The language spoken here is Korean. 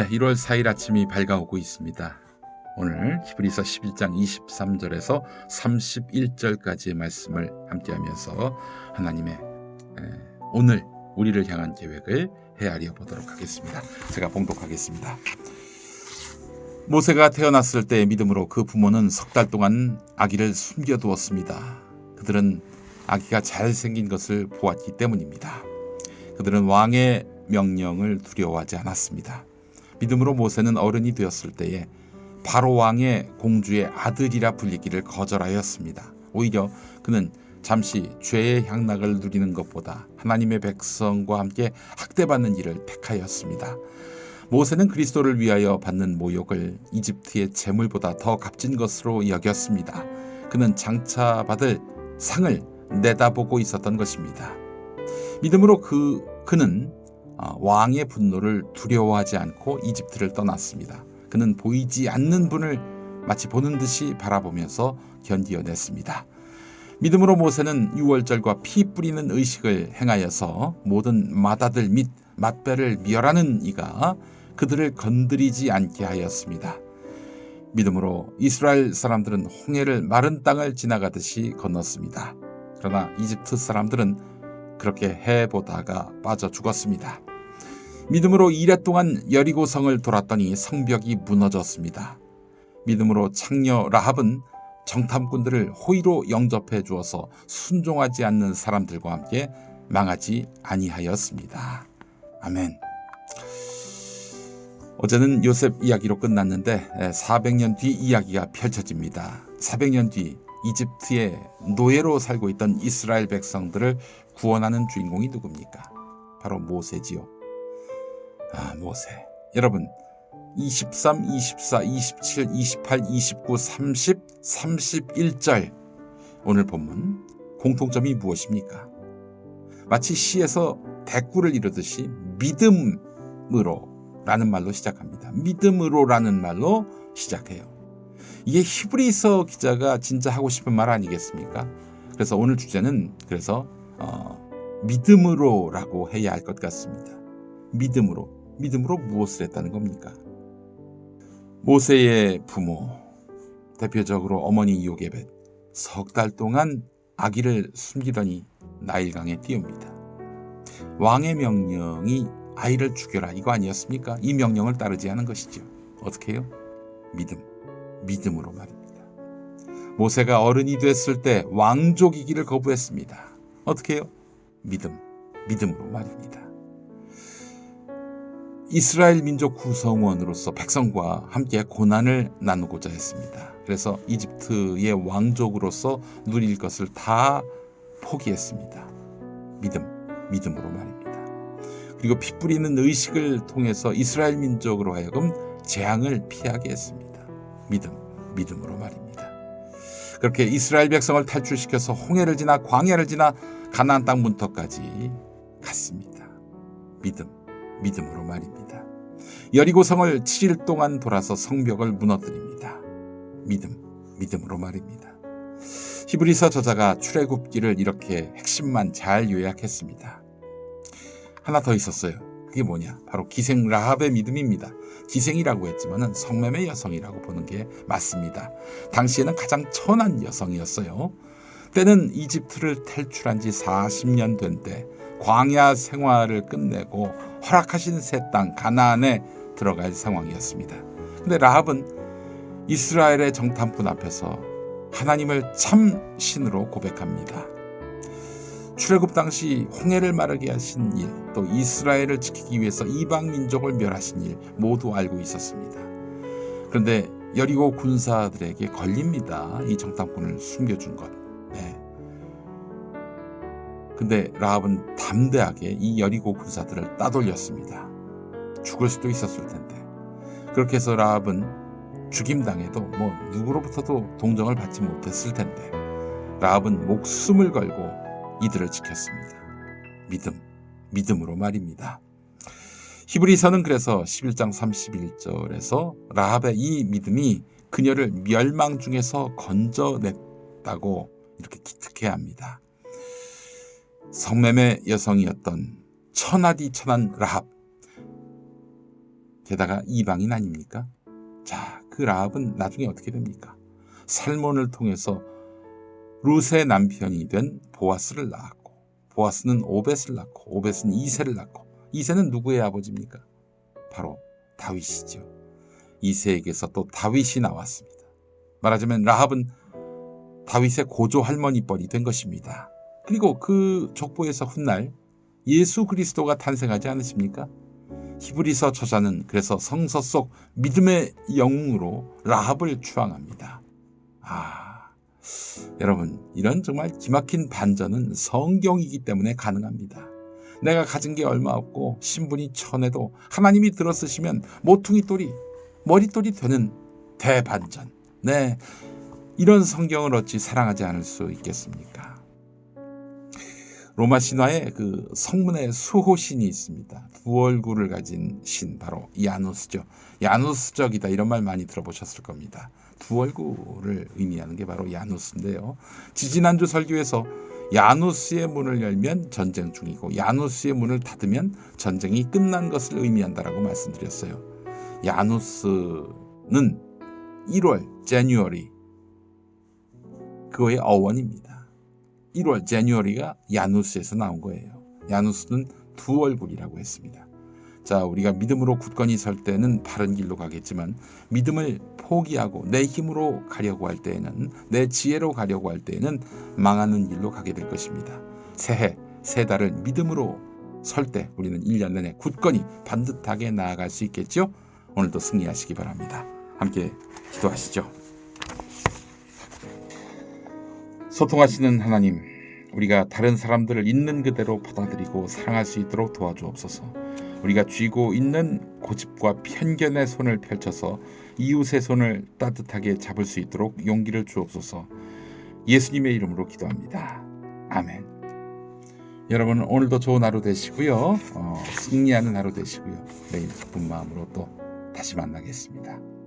1월 4일 아침이 밝아오고 있습니다. 오늘 히브리서 11장 23절에서 31절까지의 말씀을 함께하면서 하나님의 오늘 우리를 향한 계획을 헤아려 보도록 하겠습니다. 제가 봉독하겠습니다. 모세가 태어났을 때 믿음으로 그 부모는 3달 동안 아기를 숨겨두었습니다. 그들은 아기가 잘생긴 것을 보았기 때문입니다. 그들은 왕의 명령을 두려워하지 않았습니다. 믿음으로 모세는 어른이 되었을 때에 바로 왕의 공주의 아들이라 불리기를 거절하였습니다. 오히려 그는 잠시 죄의 향락을 누리는 것보다 하나님의 백성과 함께 학대받는 일을 택하였습니다. 모세는 그리스도를 위하여 받는 모욕을 이집트의 재물보다 더 값진 것으로 여겼습니다. 그는 장차 받을 상을 내다보고 있었던 것입니다. 믿음으로 그는 왕의 분노를 두려워하지 않고 이집트를 떠났습니다. 그는 보이지 않는 분을 마치 보는 듯이 바라보면서 견디어냈습니다. 믿음으로 모세는 유월절과 피 뿌리는 의식을 행하여서 모든 맏아들 및 맏배를 멸하는 이가 그들을 건드리지 않게 하였습니다. 믿음으로 이스라엘 사람들은 홍해를 마른 땅을 지나가듯이 건넜습니다. 그러나 이집트 사람들은 그렇게 해보다가 빠져 죽었습니다. 믿음으로 이레 동안 여리고성을 돌았더니 성벽이 무너졌습니다. 믿음으로 창녀 라합은 정탐꾼들을 호의로 영접해 주어서 순종하지 않는 사람들과 함께 망하지 아니하였습니다. 아멘. 어제는 요셉 이야기로 끝났는데 400년 뒤 이야기가 펼쳐집니다. 400년 뒤 이집트의 노예로 살고 있던 이스라엘 백성들을 구원하는 주인공이 누굽니까? 바로 모세지요. 모세. 여러분 23, 24, 27, 28, 29, 30, 31절 오늘 본문 공통점이 무엇입니까? 마치 시에서 대꾸를 이루듯이 믿음으로 라는 말로 시작합니다. 믿음으로라는 말로 시작해요. 이게 히브리서 기자가 진짜 하고 싶은 말 아니겠습니까? 그래서 오늘 주제는 믿음으로라고 해야 할 것 같습니다. 믿음으로 무엇을 했다는 겁니까? 모세의 부모, 대표적으로 어머니 요게벳, 3달 동안 아기를 숨기더니 나일강에 띄웁니다. 왕의 명령이 아이를 죽여라 이거 아니었습니까? 이 명령을 따르지 않은 것이죠. 어떻게 해요? 믿음으로 말입니다. 모세가 어른이 됐을 때 왕족이기를 거부했습니다. 어떻게 해요? 믿음으로 말입니다. 이스라엘 민족 구성원으로서 백성과 함께 고난을 나누고자 했습니다. 그래서 이집트의 왕족으로서 누릴 것을 다 포기했습니다. 믿음으로 말입니다. 그리고 피 뿌리는 의식을 통해서 이스라엘 민족으로 하여금 재앙을 피하게 했습니다. 믿음으로 말입니다. 그렇게 이스라엘 백성을 탈출시켜서 홍해를 지나 광야를 지나 가나안 땅 문턱까지 갔습니다. 믿음으로 말입니다. 여리고성을 7일 동안 돌아서 성벽을 무너뜨립니다. 믿음으로 말입니다. 히브리서 저자가 출애굽기를 이렇게 핵심만 잘 요약했습니다. 하나 더 있었어요. 그게 뭐냐? 바로 기생 라합의 믿음입니다. 기생이라고 했지만 성매매 여성이라고 보는 게 맞습니다. 당시에는 가장 천한 여성이었어요. 때는 이집트를 탈출한 지 40년 된 때 광야 생활을 끝내고 허락하신 새 땅 가나안에 들어갈 상황이었습니다. 근데 라합은 이스라엘의 정탐꾼 앞에서 하나님을 참 신으로 고백합니다. 출애굽 당시 홍해를 마르게 하신 일, 또 이스라엘을 지키기 위해서 이방 민족을 멸하신 일 모두 알고 있었습니다. 그런데 여리고 군사들에게 걸립니다. 이 정탐꾼을 숨겨준 것. 근데 라합은 담대하게 이 여리고 군사들을 따돌렸습니다. 죽을 수도 있었을 텐데. 그렇게 해서 라합은 죽임당해도 누구로부터도 동정을 받지 못했을 텐데 라합은 목숨을 걸고 이들을 지켰습니다. 믿음으로 말입니다. 히브리서는 그래서 11장 31절에서 라합의 이 믿음이 그녀를 멸망 중에서 건져냈다고 이렇게 기특해야 합니다. 성매매 여성이었던 천하디 천한 라합, 게다가 이방인 아닙니까? 자, 그 라합은 나중에 어떻게 됩니까? 살몬을 통해서 룻의 남편이 된 보아스를 낳았고, 보아스는 오벳을 낳고, 오벳은 이새를 낳고, 이새는 누구의 아버지입니까? 바로 다윗이죠. 이새에게서 또 다윗이 나왔습니다. 말하자면 라합은 다윗의 고조 할머니뻘이 된 것입니다. 그리고 그 족보에서 훗날 예수 그리스도가 탄생하지 않으십니까? 히브리서 저자는 그래서 성서 속 믿음의 영웅으로 라합을 추앙합니다. 여러분, 이런 정말 기막힌 반전은 성경이기 때문에 가능합니다. 내가 가진 게 얼마 없고 신분이 천해도 하나님이 들어쓰시면 모퉁이 돌이 머릿돌이 되는 대반전. 네, 이런 성경을 어찌 사랑하지 않을 수 있겠습니까? 로마 신화에 그 성문에 수호신이 있습니다. 두 얼굴을 가진 신, 바로 야누스죠. 야누스적이다, 이런 말 많이 들어보셨을 겁니다. 두 얼굴을 의미하는 게 바로 야누스인데요. 지지난주 설교에서 야누스의 문을 열면 전쟁 중이고 야누스의 문을 닫으면 전쟁이 끝난 것을 의미한다라고 말씀드렸어요. 야누스는 1월, January, 그거의 어원입니다. 1월, January가 야누스에서 나온 거예요. 야누스는 두 얼굴이라고 했습니다. 자, 우리가 믿음으로 굳건히 설 때는 바른 길로 가겠지만 믿음을 포기하고 내 힘으로 가려고 할 때에는, 내 지혜로 가려고 할 때에는 망하는 길로 가게 될 것입니다. 새해, 새 달을 믿음으로 설 때 우리는 1년 내내 굳건히 반듯하게 나아갈 수 있겠죠? 오늘도 승리하시기 바랍니다. 함께 기도하시죠. 소통하시는 하나님, 우리가 다른 사람들을 있는 그대로 받아들이고 사랑할 수 있도록 도와주옵소서. 우리가 쥐고 있는 고집과 편견의 손을 펼쳐서 이웃의 손을 따뜻하게 잡을 수 있도록 용기를 주옵소서. 예수님의 이름으로 기도합니다. 아멘. 여러분, 오늘도 좋은 하루 되시고요. 승리하는 하루 되시고요. 내일 기쁜 마음으로 또 다시 만나겠습니다.